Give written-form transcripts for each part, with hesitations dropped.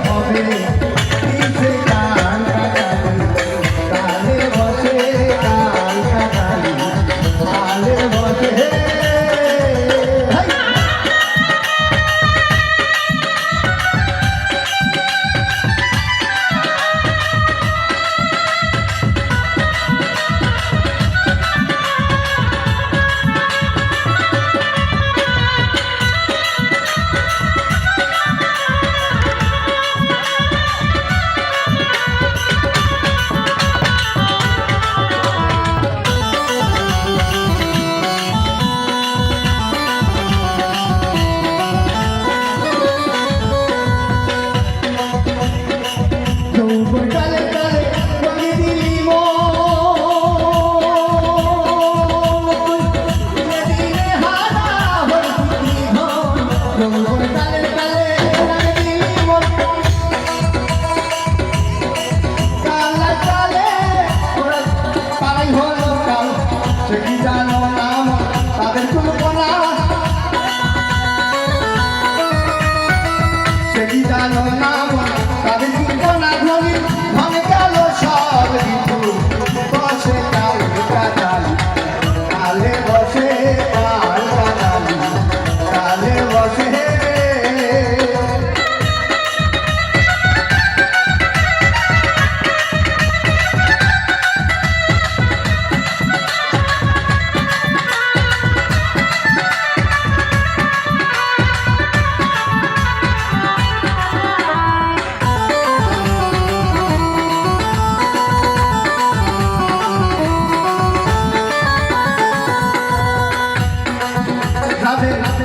হবে কিসে কাল কাটালি কালে বসে কাল কাটালি কালে বসে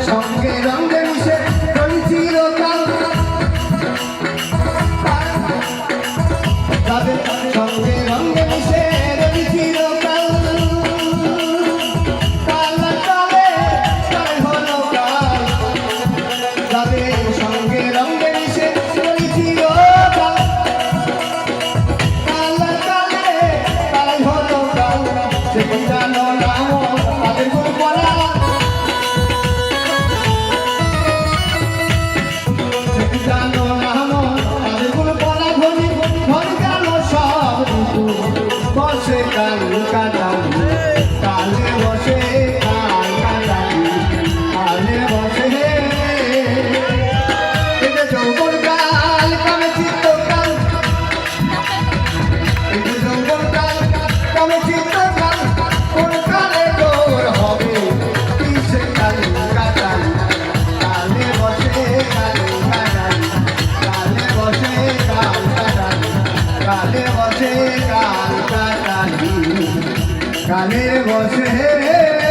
সঙ্গে রঙে মিশে চলছিল কাল তাদের সঙ্গে রঙে মিশে চলছিল কাল কাল কালে কাল হলো কাল তাদের সঙ্গে রঙে মিশে চলছিল কাল কাল কালে কাল হলো কাল সে জানো না তাদের কোন বলা বসে কাল কাটালি কালে বসে কাল কাটালি কালে বসে এটা যৌবন কাল কামে চিত্ত কাল এটা যৌবন কাল কামে চিত্ত কাল কোন কালে তোর হবে কিসে কাল কাটালি কালে বসে কাল কাটালি কালে বসে কাল কাটালি কালে বসে কাল কালে বসে